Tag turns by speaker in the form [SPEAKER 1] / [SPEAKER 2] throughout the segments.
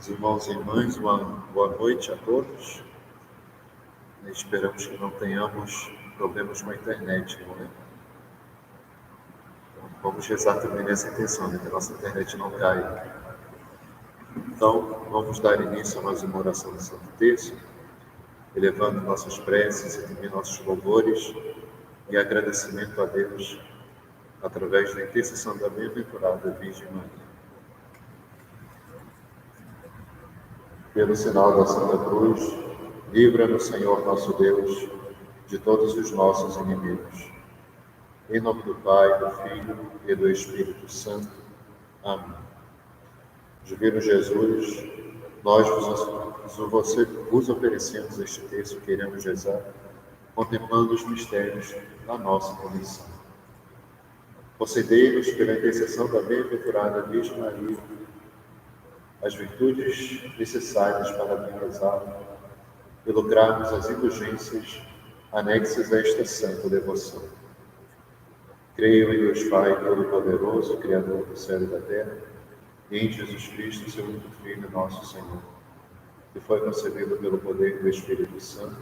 [SPEAKER 1] Irmãos e irmãs, uma boa noite a todos. Esperamos que não tenhamos problemas com a internet, não é? Vamos rezar também nessa intenção, que a nossa internet não caia. Então, vamos dar início a mais uma oração do Santo Terço, elevando nossas preces e também nossos louvores e agradecimento a Deus através da intercessão da bem-aventurada Virgem Maria. Pelo sinal da Santa Cruz, livra-nos, Senhor nosso Deus, de todos os nossos inimigos. Em nome do Pai, do Filho e do Espírito Santo. Amém. Divino Jesus, nós vos oferecemos este texto que iremos rezar, contemplando os mistérios da nossa comissão. Concedei-nos, pela intercessão da bem-aventurada Virgem Maria, as virtudes necessárias para bem rezar e lograrmos as indulgências anexas a esta santa devoção. Creio em Deus Pai Todo-Poderoso, Criador do céu e da terra, e em Jesus Cristo, seu único Filho, nosso Senhor, que foi concebido pelo poder do Espírito Santo,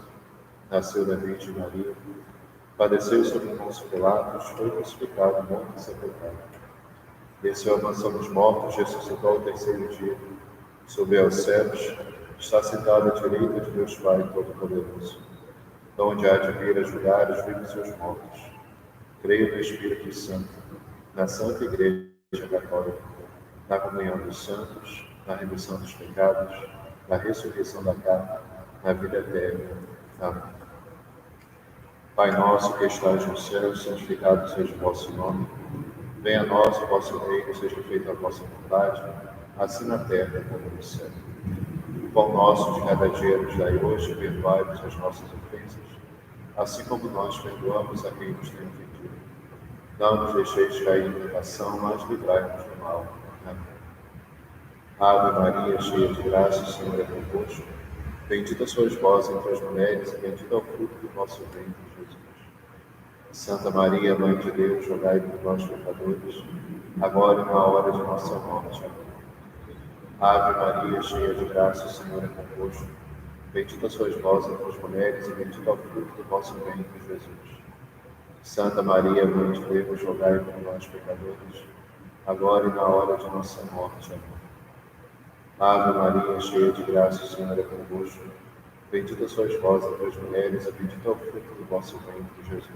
[SPEAKER 1] nasceu da Virgem Maria, padeceu sob Pôncio Pilatos, foi crucificado, morto e sepultado. Desceu à mansão dos mortos, ressuscitou ao terceiro dia, subiu aos céus, está sentado à direita de Deus Pai Todo-Poderoso, de onde há de vir a julgar os vivos e os mortos. Creio no Espírito Santo, na Santa Igreja Católica, na comunhão dos santos, na remissão dos pecados, na ressurreição da carne, na vida eterna. Amém. Pai nosso que estais no céu, santificado seja o vosso nome. Venha a nós o vosso reino, seja feita a vossa vontade, assim na terra como no céu. O pão nosso de cada dia nos dai hoje, perdoai-nos as nossas ofensas, assim como nós perdoamos a quem nos tem ofendido. Não nos deixeis cair em tentação, mas livrai-nos do mal. Amém. Ave Maria, cheia de graça, o Senhor é convosco. Bendita sois vós entre as mulheres, e bendito é o fruto do vosso ventre, Jesus. Santa Maria, Mãe de Deus, rogai por nós, pecadores, agora e na hora de nossa morte. Amém. Ave Maria, cheia de graça, o Senhor é convosco. Bendita sois vós entre as mulheres, e bendito é o fruto do vosso ventre, Jesus. Santa Maria, Mãe de Deus, rogai por nós, pecadores, agora e na hora de nossa morte. Amém. Ave Maria, cheia de graça, o Senhor é convosco. Bendita sois vós entre as mulheres, e bendito é o fruto do vosso ventre, Jesus.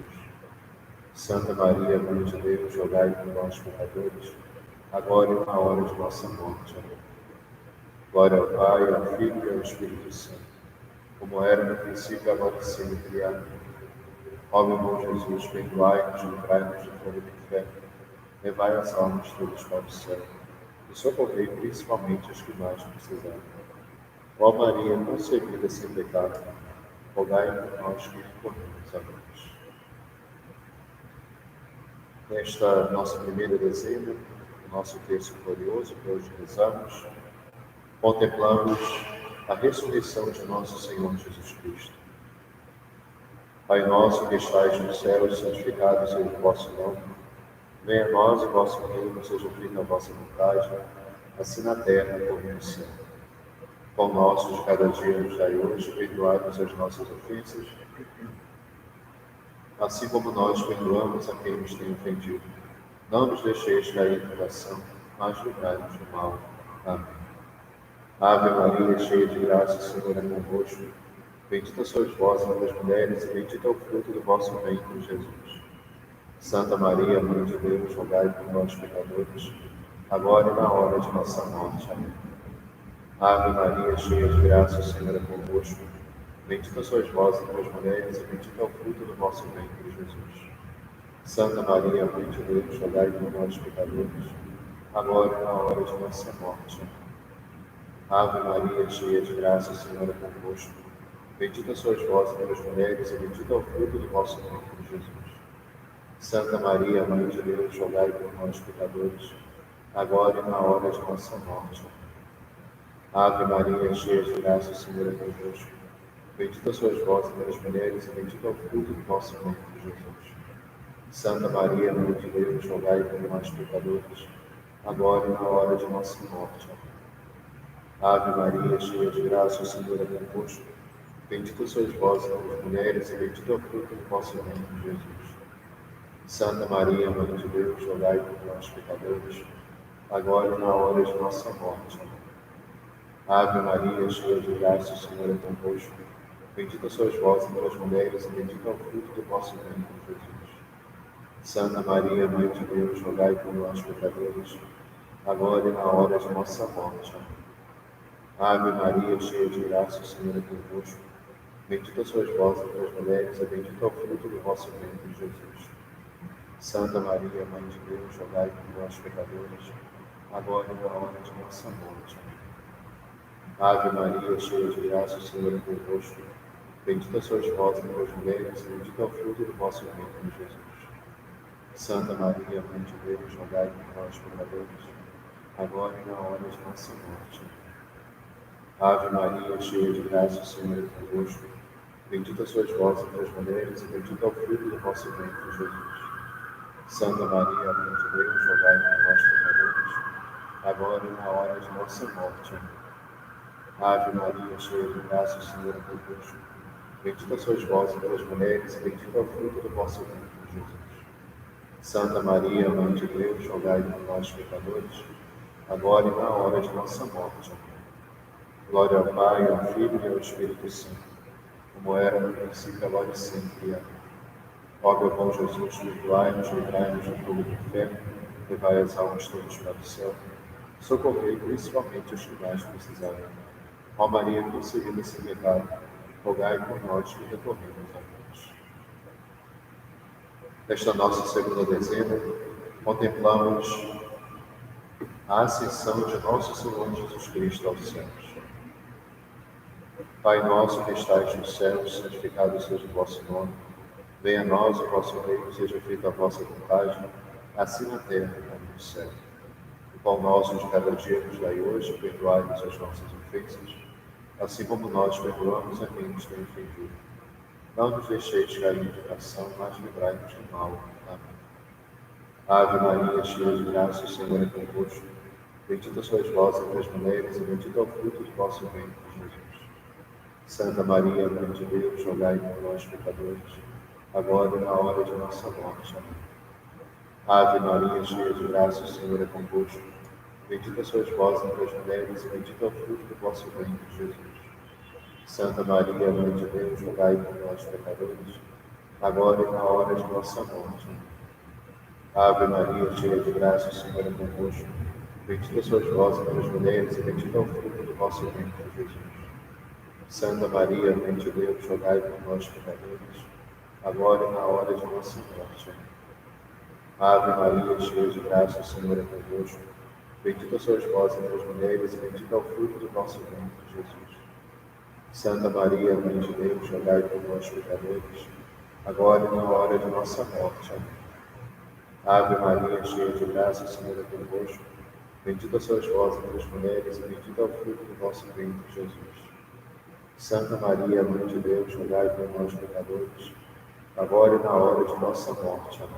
[SPEAKER 1] Santa Maria, Mãe de Deus, rogai por nós, pecadores, agora e na hora de nossa morte. Amém. Glória ao Pai, ao Filho e ao Espírito Santo, como era no princípio, agora e sempre. Amém. Ó meu bom Jesus, perdoai-nos, livrai-nos do fogo do inferno, levai as almas todas para o céu, e socorrei principalmente as que mais precisarem. Ó Maria, concebida sem pecado, rogai por nós que recorremos a Deus. Nesta nossa primeira dezena, o nosso terço glorioso que hoje rezamos, contemplamos a ressurreição de nosso Senhor Jesus Cristo. Pai nosso que estais no céu, santificado seja o vosso nome. Venha a nós o vosso reino, seja feita a vossa vontade, assim na terra como no céu. O pão nosso de cada dia nos dai hoje, perdoai-nos as nossas ofensas, assim como nós perdoamos a quem nos tem ofendido. Não nos deixeis cair em tentação, mas livrai-nos do mal. Amém. Ave Maria, cheia de graça, o Senhor é convosco. Bendita sois vós entre as mulheres, e bendito é o fruto do vosso ventre, Jesus. Santa Maria, Mãe de Deus, rogai por nós, pecadores, agora e na hora de nossa morte. Amém. Ave Maria, cheia de graça, o Senhor é convosco. Bendita sois vós entre as mulheres, e bendito é o fruto do vosso ventre, Jesus. Santa Maria, Mãe de Deus, rogai por nós, pecadores, agora e na hora de nossa morte. Ave Maria, cheia de graça, o Senhor é convosco. Bendita sois vós entre as mulheres, e bendito é o fruto do vosso ventre, Jesus. Santa Maria, Mãe de Deus, rogai por nós, pecadores, agora e na hora de nossa morte. Ave Maria, cheia de graça, o Senhor é convosco. Bendita sois vós entre as mulheres, e bendito é o fruto do vosso ventre, Jesus. Santa Maria, Mãe de Deus, rogai por nós, pecadores, agora e na hora de nossa morte. Ave Maria, cheia de graça, o Senhor é convosco. Bendita sois vós entre as mulheres, e bendito é o fruto do vosso ventre, Jesus. Santa Maria, Mãe de Deus, rogai por nós, pecadores, agora e na hora de nossa morte. Ave Maria, cheia de graça, o Senhor é convosco. Bendita sois vós entre as mulheres, e bendito é o fruto do vosso ventre, Jesus. Santa Maria, Mãe de Deus, rogai por nós, pecadores, agora e na hora de nossa morte. Ave Maria, cheia de graça, o Senhor é convosco. Bendita sois vós entre as mulheres, e bendito é o fruto do vosso ventre, Jesus. Santa Maria, Mãe de Deus, rogai por nós, pecadores, agora e na hora de nossa morte. Ave Maria, cheia de graça, o Senhor é convosco. Bendita sois vós entre as mulheres, e bendito é o fruto do vosso ventre, Jesus. Santa Maria, Mãe de Deus, rogai por nós, pecadores, agora e na hora de nossa morte. Ave Maria, cheia de graça, o Senhor é convosco. Bendita sois vós entre as mulheres, e bendito é o fruto do vosso ventre, Jesus. Santa Maria, Mãe de Deus, rogai por nós, pecadores, agora e na hora de nossa morte. Ave Maria, cheia de graça, o Senhor é convosco. Bendita sois vós entre as mulheres, e bendito é o fruto do vosso ventre, Jesus. Santa Maria, Mãe de Deus, rogai por nós, pecadores, agora e na hora de nossa morte. Glória ao Pai, ao Filho e ao Espírito Santo, como era no princípio, agora e sempre. Amém. Ó meu bom Jesus, perdoai-nos, livrai-nos do fogo do inferno, levai as almas todas para o céu, socorrei principalmente os que mais precisarem. Ó Maria, concebida sem pecado, rogai por nós que recorremos a Deus. Nesta nossa segunda dezena, contemplamos a ascensão de nosso Senhor Jesus Cristo aos céus. Pai nosso que estais nos céus, santificado seja o vosso nome. Venha a nós o vosso reino, seja feita a vossa vontade, assim na terra como no céu. O pão nosso de cada dia nos dai hoje, perdoai-nos as nossas ofensas, assim como nós perdoamos a quem nos tem ofendido. Não nos deixeis cair em tentação, mas livrai-nos do mal. Amém. Ave Maria, cheia de graça, o Senhor é convosco. Bendita sois vós entre as mulheres, e bendito é o fruto do vosso ventre, Jesus. Santa Maria, Mãe de Deus, rogai por nós, pecadores, agora e na hora de nossa morte. Amém. Ave Maria, cheia de graça, o Senhor é convosco. Bendita sois vós entre as mulheres, e bendito é o fruto do vosso ventre, Jesus. Santa Maria, Mãe de Deus, rogai por nós, pecadores, agora e na hora de nossa morte. Ave Maria, cheia de graça, o Senhor é convosco. Bendita sois vós entre as mulheres, e bendito é o fruto do vosso ventre, Jesus. Santa Maria, Mãe de Deus, rogai por nós, pecadores, agora e na hora de nossa morte. Ave Maria, cheia de graça, o Senhor é convosco. Bendita sois vós entre as mulheres, e bendito é o fruto do vosso ventre, Jesus. Santa Maria, Mãe de Deus, rogai por nós, pecadores, agora e na hora de nossa morte. Amém. Ave Maria, cheia de graça, o Senhor é convosco. Bendita sois vós entre as mulheres, e bendito é o fruto do vosso ventre, Jesus. Santa Maria, Mãe de Deus, rogai por nós, pecadores, agora e na hora de nossa morte. Amém.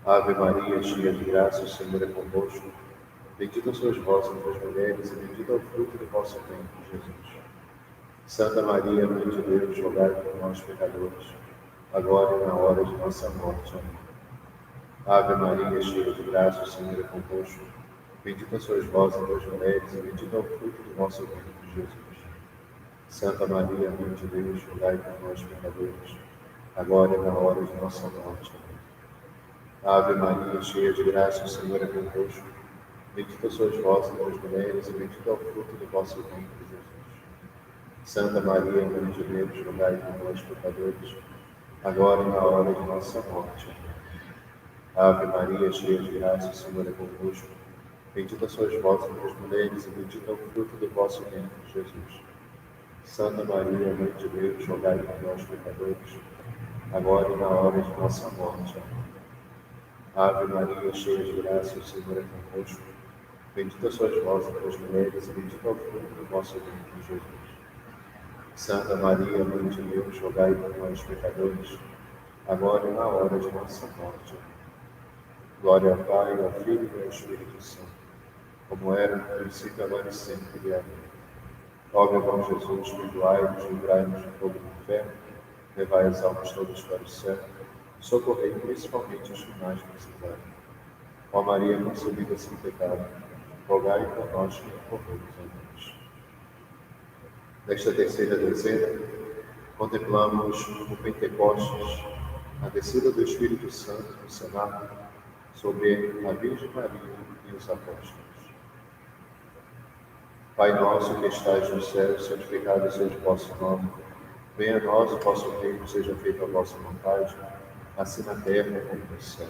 [SPEAKER 1] Ave Maria, cheia de graça, o Senhor é convosco. Bendita sois vós entre as mulheres, e bendito é o fruto do vosso ventre, Jesus. Santa Maria, Mãe de Deus, rogai por nós, pecadores, agora e na hora de nossa morte. Amém. Ave Maria, cheia de graça, o Senhor é convosco. Bendita sois vós entre as mulheres, e bendito é o fruto do vosso ventre, Jesus. Santa Maria, Mãe de Deus, rogai por nós, pecadores, agora e na hora de nossa morte. Amém. Ave Maria, cheia de graça, o Senhor é convosco. Bendita sois vós entre as mulheres, e bendito é o fruto do vosso ventre, Jesus. Santa Maria, Mãe de Deus, rogai por nós, pecadores, agora e na hora de nossa morte. Ave Maria, cheia de graça, o Senhor é convosco. Bendita sois vós entre as mulheres, e bendito é o fruto do vosso ventre, Jesus. Santa Maria, Mãe de Deus, rogai por nós, pecadores, agora e na hora de nossa morte. Ave Maria, cheia de graça, o Senhor é convosco. Bendita sois vós entre as mulheres, e bendito é o fruto do vosso ventre, Jesus. Santa Maria, Mãe de Deus, rogai por nós, pecadores, agora e na hora de nossa morte. Glória ao Pai, ao Filho e ao Espírito Santo, como era no princípio, agora e sempre. Amém. Ó meu bom Jesus, perdoai-nos, livrai-nos do fogo do inferno, levai as almas todas para o céu, socorrei principalmente os que mais precisarem. Ó Maria concebida sem pecado, rogai por nós que recorremos a Deus. Nesta terceira dezena, contemplamos o Pentecostes, a descida do Espírito Santo no cenáculo sobre a Virgem Maria e os apóstolos. Pai nosso que estais no céu, santificado seja o vosso nome. Venha a nós o vosso reino, seja feita a vossa vontade, assim na terra como no céu.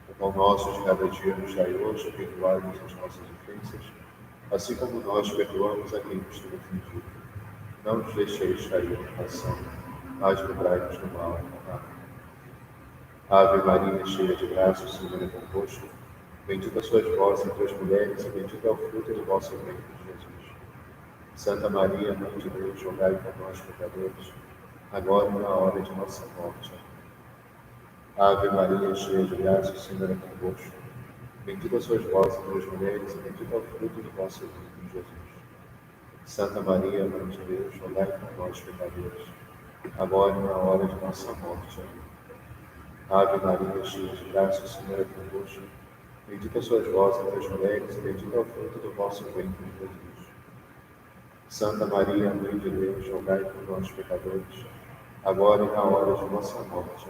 [SPEAKER 1] O pão nosso de cada dia nos dai hoje, perdoai-nos as nossas ofensas, assim como nós perdoamos a quem nos tem ofendido. Não nos deixeis cair em tentação, mas livrai-nos do mal. Amém. Ave Maria, cheia de graça, o Senhor é convosco. Bendita sois vós entre as mulheres, e bendito é o fruto do vosso ventre, Jesus. Santa Maria, Mãe de Deus, rogai por nós, pecadores, agora e na hora de nossa morte. Ave Maria, cheia de graça, o Senhor é convosco. Bendita sois vós entre as mulheres, e bendito é o fruto do vosso ventre, Jesus. Santa Maria, Mãe de Deus, rogai por nós, pecadores, agora e na hora de nossa morte. Ave Maria, cheia de graça, o Senhor é convosco. Bendita sois vós entre as mulheres, e bendito é o fruto do vosso ventre, Jesus. Santa Maria, Mãe de Deus, rogai por nós, pecadores, agora e na hora de nossa morte.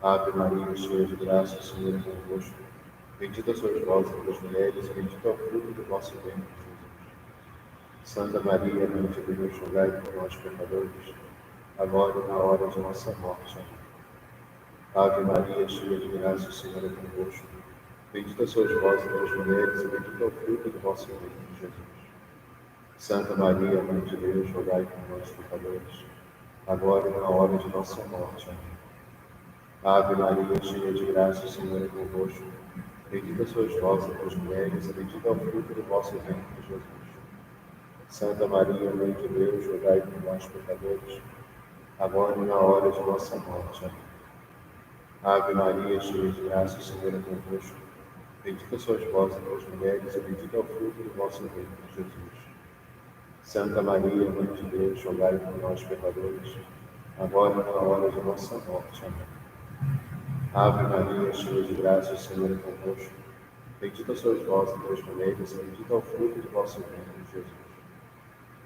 [SPEAKER 1] Ave Maria, cheia de graça, o Senhor é convosco. Bendita sois vós entre as mulheres, e bendito é o fruto do vosso ventre, Jesus. Santa Maria, Mãe de Deus, rogai por nós, pecadores, agora e na hora de nossa morte. Ave Maria, cheia de graça, o Senhor é convosco. Bendita sois vós entre as mulheres, e bendito é o fruto do vosso ventre, Jesus. Santa Maria, Mãe de Deus, rogai por nós, pecadores, agora e na hora de nossa morte. Ave Maria, cheia de graça, o Senhor é convosco. Bendita sois vós entre as mulheres, e bendito é o fruto do vosso ventre, Jesus. Santa Maria, Mãe de Deus, rogai por nós, pecadores, agora e na hora de nossa morte. Ave Maria, cheia de graça, o Senhor é convosco. Bendita sois vós entre as mulheres, e bendito é o fruto do vosso ventre, Jesus. Santa Maria, Mãe de Deus, rogai por nós, pecadores, agora e na hora de nossa morte. Amém. Ave Maria, cheia de graça, o Senhor é convosco. Bendita sois vós entre as mulheres, e bendito é o fruto do vosso ventre, Jesus.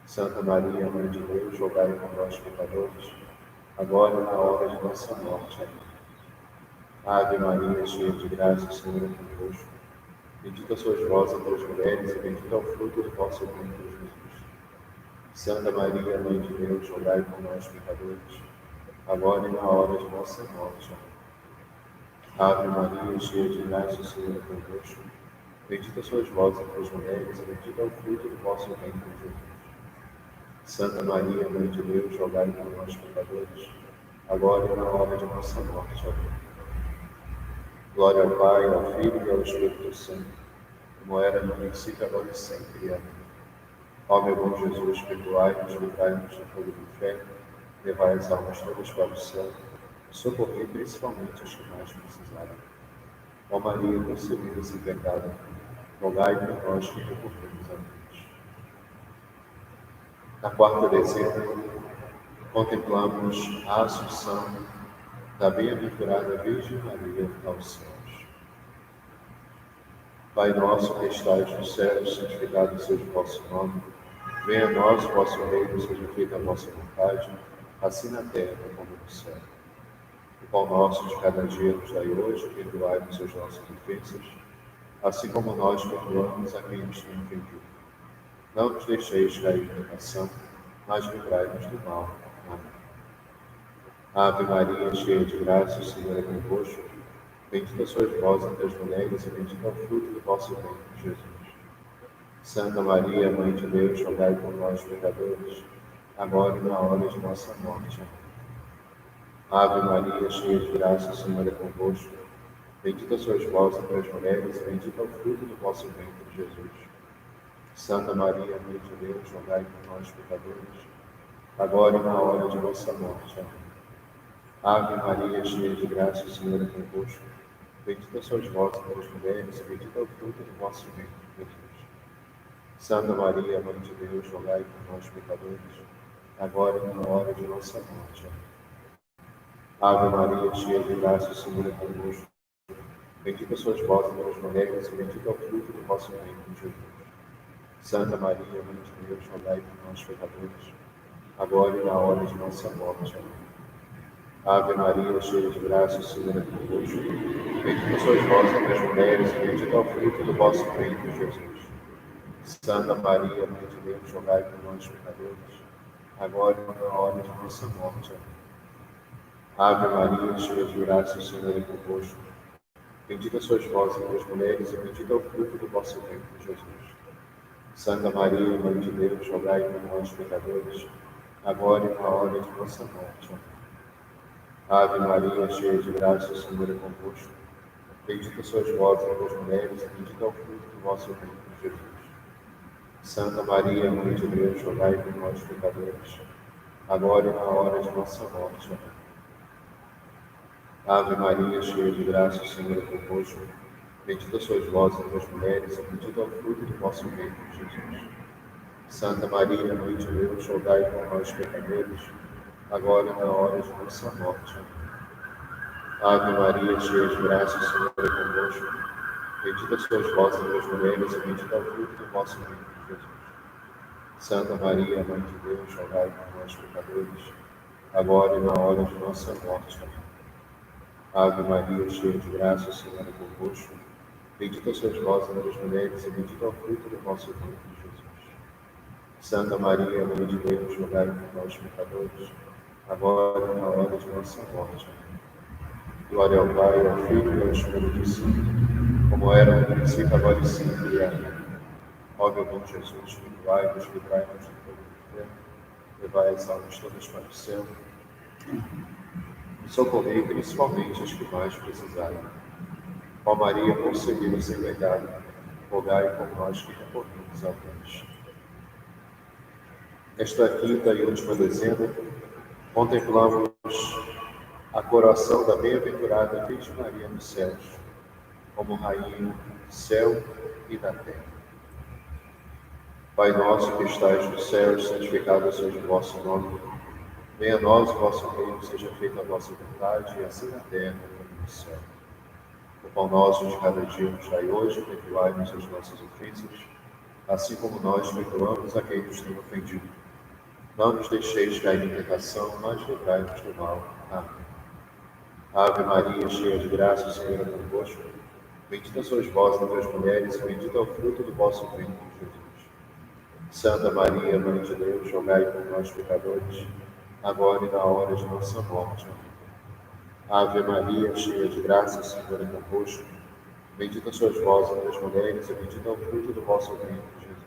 [SPEAKER 1] Santa Maria, Mãe de Deus, rogai por nós, pecadores, agora e na hora de nossa morte. Amém. Ave Maria, cheia de graça, o Senhor é convosco. Bendita sois vós entre as mulheres, e bendito é o fruto do vosso ventre, Jesus. Santa Maria, Mãe de Deus, rogai por nós, pecadores, agora e na hora de nossa morte. Amém. Ave Maria, cheia de graça, o Senhor é convosco. Bendita sois vós entre as mulheres, e bendito é o fruto do vosso ventre, Jesus. Santa Maria, Mãe de Deus, rogai por nós, pecadores, agora e na hora de nossa morte. Amém. Glória ao Pai, ao Filho e ao Espírito Santo, como era no princípio, agora e sempre. Amém. Ó meu bom Jesus, perdoai-nos, livrai-nos do fogo do inferno, levai as almas todas para o céu, e socorrei principalmente as que mais precisarem. Ó Maria, concebida sem pecado, rogai por nós que recorremos a Deus. Na quarta dezena, contemplamos a Assunção da bem-aventurada Virgem Maria aos céus. Pai nosso que estais nos céus, santificado seja o vosso nome. Venha a nós o vosso reino, seja feita a vossa vontade, assim na terra como no céu. O pão nosso de cada dia nos dai hoje, perdoai-nos as nossas ofensas, assim como nós perdoamos a quem nos tem ofendido. Não nos deixeis cair em tentação, mas livrai-nos do mal. Amém. Ave Maria, cheia de graça, o Senhor é convosco. Bendita sois vós entre as mulheres, e bendito é o fruto do vosso ventre, Jesus. Santa Maria, Mãe de Deus, rogai por nós, pecadores, agora e na hora de nossa morte. Ave Maria, cheia de graça, o Senhor é convosco. Bendita sois vós entre as mulheres, e bendito é o fruto do vosso ventre, Jesus. Santa Maria, Mãe de Deus, rogai por nós, pecadores, agora e na hora de nossa morte. Amém. Ave Maria, cheia de graça, o Senhor é convosco. Bendita sois vós entre as mulheres, e bendito é o fruto do vosso ventre, Jesus. Santa Maria, Mãe de Deus, rogai por nós, pecadores, agora e na hora de nossa morte. Amém. Ave Maria, cheia de graça, o Senhor é convosco. Bendita sois vós entre as mulheres, e bendito é o fruto do vosso ventre, Jesus. Santa Maria, Mãe de Deus, rogai por nós, pecadores, agora e na hora de nossa morte. Amém. Ave Maria, cheia de graça, o Senhor é convosco. Bendita sois vós entre as mulheres, e bendito é o fruto do vosso ventre, Jesus. Santa Maria, Mãe de Deus, rogai por nós, pecadores, agora e na hora de nossa morte. Amém. Ave Maria, cheia de graça, o Senhor é convosco. Bendita sois vós entre as mulheres, e bendito é o fruto do vosso ventre, Jesus. Santa Maria, Mãe de Deus, rogai por nós, pecadores, agora e na hora de nossa morte. Amém. Ave Maria, cheia de graça, o Senhor é convosco. Bendita sois vós entre as mulheres, e bendito é o fruto do vosso ventre, Jesus. Santa Maria, Mãe de Deus, rogai por nós, pecadores, agora e na hora de nossa morte. Amém. Ave Maria, cheia de graça, o Senhor é convosco. Bendita sois vós entre as mulheres, e bendito é o fruto do vosso ventre, Jesus. Santa Maria, Mãe de Deus, rogai por nós, pecadores, agora e na hora de nossa morte. Ave Maria, cheia de graça, o Senhor é convosco. Bendita sois vós entre as mulheres, e bendito é o fruto do vosso ventre, Jesus. Santa Maria, Mãe de Deus, rogai por nós, pecadores, agora e na hora de nossa morte. Ave Maria, cheia de graça, o Senhor é convosco. Bendita sois vós entre as mulheres, e bendito é o fruto do vosso ventre, Jesus. Santa Maria, Mãe de Deus, rogai por nós, pecadores, agora e na hora de nossa morte. Glória ao Pai, ao Filho e ao Espírito Santo, como era no princípio, agora e sempre. Amém. Ó meu bom Jesus, perdoai-nos, livrai-nos do fogo do inferno, levai as almas todas para o céu, e socorrei principalmente as que mais precisarem. Ó Maria, concebida sem pecado, rogai por nós que recorremos a vós. Nesta quinta e última dezena, contemplamos a coroação da bem-aventurada Virgem Maria nos céus, como Rainha do céu e da terra. Pai nosso que estais nos céus, santificado seja o vosso nome. Venha a nós o vosso reino, seja feita a vossa vontade, e assim na terra como no céu. O pão nosso de cada dia nos dai hoje, perdoai-nos as nossas ofensas, assim como nós perdoamos a quem nos tem ofendido. Não nos deixeis cair em tentação, mas livrai-nos do mal. Amém. Ave Maria, cheia de graça, o Senhor é convosco. Bendita sois vós entre as mulheres, e bendito é o fruto do vosso ventre, Jesus. Santa Maria, Mãe de Deus, rogai por nós, pecadores, agora e na hora de nossa morte. Amém. Ave Maria, cheia de graça, o Senhor é convosco. Bendita sois vós entre as mulheres, e bendito é o fruto do vosso ventre, Jesus.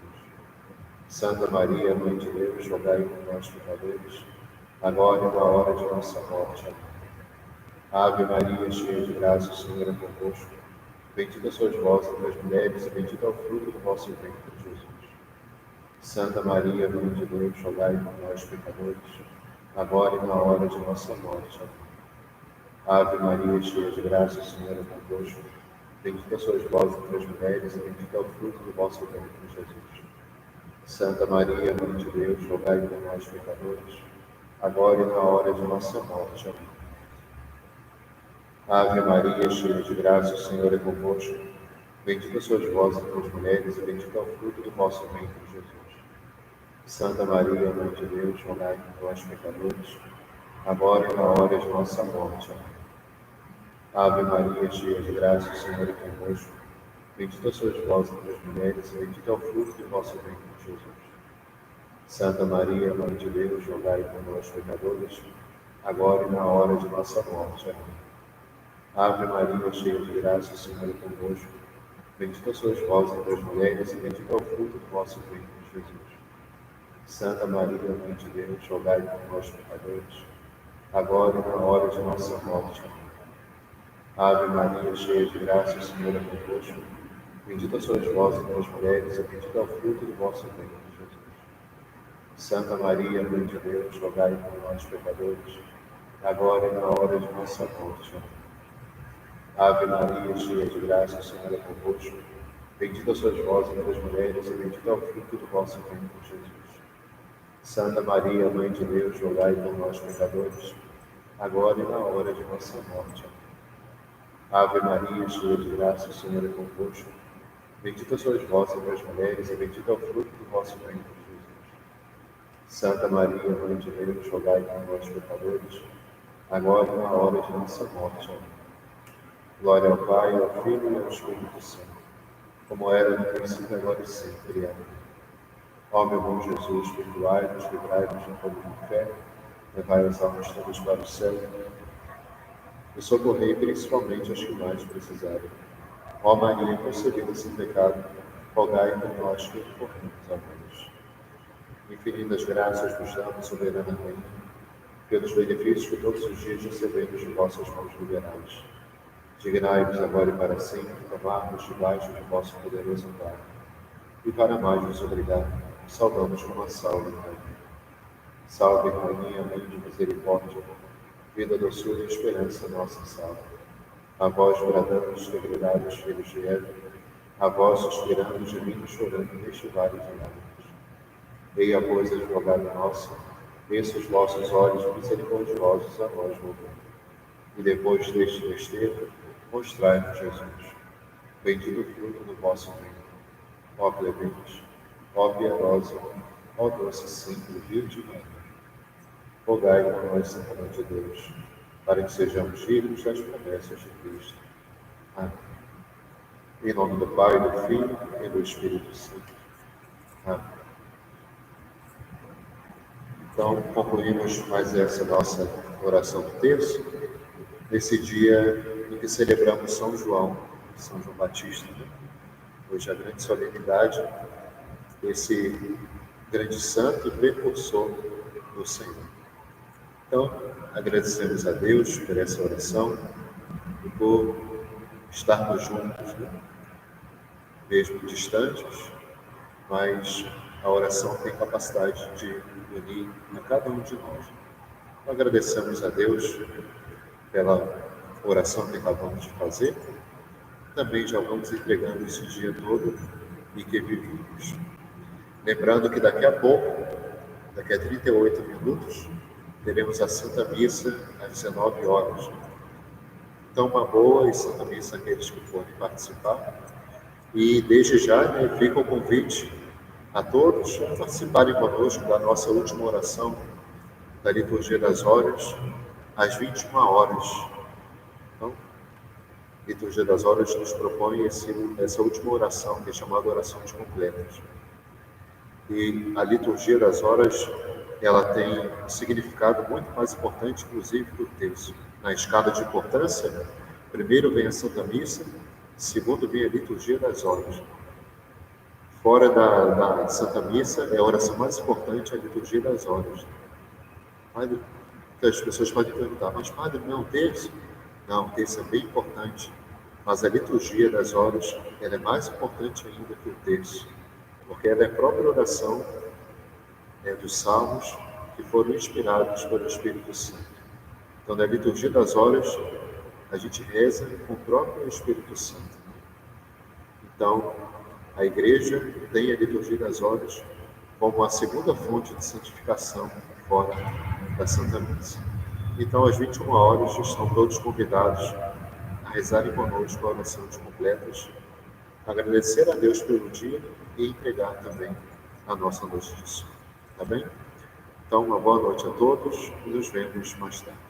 [SPEAKER 1] Santa Maria, Mãe de Deus, rogai por nós, pecadores, agora e na hora de nossa morte. Amém. Ave Maria, cheia de graça, o Senhor é convosco. Bendita sois vós entre as mulheres, e bendito é o fruto do vosso ventre, Jesus. Santa Maria, Mãe de Deus, rogai por nós, pecadores, agora e na hora de nossa morte. Amém. Ave Maria, cheia de graça, o Senhor é convosco. Bendita sois vós entre as mulheres, e bendito é o fruto do vosso ventre, Jesus. Santa Maria, Mãe de Deus, rogai por nós, pecadores, agora e na hora de nossa morte. Amém. Ave Maria, cheia de graça, o Senhor é convosco. Bendita sois vós entre as mulheres, e bendito é o fruto do vosso ventre, Jesus. Santa Maria, Mãe de Deus, rogai por nós, pecadores, agora e na hora de nossa morte. Amém. Ave Maria, cheia de graça, o Senhor é convosco. Bendita sois vós entre as mulheres, e bendito é o fruto do vosso ventre, Jesus. Santa Maria, Mãe de Deus, rogai por nós, pecadores, agora e na hora de nossa morte. Amém. Ave Maria, cheia de graça, o Senhor é convosco. Bendita sois vós entre as mulheres, e bendito é o fruto do vosso ventre, Jesus. Santa Maria, Mãe de Deus, rogai por nós, pecadores, agora e na hora de nossa morte. Amém. Ave Maria, cheia de graça, o Senhor é convosco. Bendita sois vós entre as mulheres, e bendito é o fruto do vosso ventre, Jesus. Santa Maria, Mãe de Deus, rogai por nós, pecadores, agora e na hora de nossa morte. Amém. Ave Maria, cheia de graça, o Senhor é convosco. Bendita sois vós entre as mulheres, e bendito é o fruto do vosso ventre, Jesus. Santa Maria, Mãe de Deus, rogai por nós, pecadores, agora e na hora de nossa morte. Amém. Ave Maria, cheia de graça, o Senhor é convosco. Bendita sois vós entre as mulheres, e bendito é o fruto do vosso ventre, Jesus. Santa Maria, Mãe de Deus, rogai por nós, pecadores, agora e na hora de nossa morte. Amém. Glória ao Pai, ao Filho e ao Espírito Santo, como era no princípio, agora e sempre. Amém. Ó meu bom Jesus, perdoai-nos, livrai-nos do fogo do inferno, levai as almas todas para o céu e socorrei principalmente as que mais precisarem. Ó Maria, concebida sem pecado, rogai por nós que recorremos a vós. Infinitas graças vos damos, soberana Rainha, pelos benefícios que todos os dias recebemos de vossas mãos liberais. Dignai-vos agora e para sempre tomar-nos debaixo de vosso poderoso amparo. E para mais vos obrigar, saudamos com uma salve, Rainha. Salve, Rainha, Mãe de misericórdia, vida, doçura e esperança nossa, salve. A vós bradamos, degredados filhos de Eva, a vós suspirando, gemindo, chorando neste vale de lágrimas. Eia, pois, advogado nosso, desça os vossos olhos misericordiosos a nós volvendo. E depois deste desterro, mostrai-nos Jesus, bendito o fruto do vosso ventre. Ó clemente, ó piedosa, ó doce sempre Virgem Maria, rogai por nós, Santa Mãe de Deus, para que sejamos dignos das promessas de Cristo. Amém. Em nome do Pai, do Filho e do Espírito Santo. Amém. Então, concluímos mais essa nossa oração do Terço, nesse dia em que celebramos São João Batista, né? Hoje a grande solenidade desse grande santo e precursor do Senhor. Então, agradecemos a Deus por essa oração e por estarmos juntos, né? Mesmo distantes, mas a oração tem capacidade de unir a cada um de nós. Então, agradecemos a Deus pela oração que acabamos de fazer. Também já vamos entregando esse dia todo e que vivemos. Lembrando que daqui a pouco, daqui a 38 minutos, teremos a Santa Missa às 19 horas. Então, uma boa e Santa Missa àqueles que forem participar. E desde já, fica o convite a todos a participarem conosco da nossa última oração da Liturgia das Horas, às 21 horas. Então, a Liturgia das Horas nos propõe essa última oração, que é chamada Oração de Completas. E a Liturgia das Horas, ela tem um significado muito mais importante, inclusive, do Terço. Na escala de importância, primeiro vem a Santa Missa, segundo vem a Liturgia das Horas. Fora da Santa Missa, é a oração mais importante, a Liturgia das Horas. Padre, as pessoas podem perguntar, mas Padre, não é um terço? Não, o terço é bem importante, mas a Liturgia das Horas, ela é mais importante ainda que o terço, porque ela é a própria oração dos salmos que foram inspirados pelo Espírito Santo. Então, na Liturgia das Horas, a gente reza com o próprio Espírito Santo. Então, a Igreja tem a Liturgia das Horas como a segunda fonte de santificação fora da Santa Missa. Então, às 21 horas, estão todos convidados a rezarem conosco a oração de completas, agradecer a Deus pelo dia e entregar também a nossa noite de sono. Tá bem? Então, uma boa noite a todos e nos vemos mais tarde.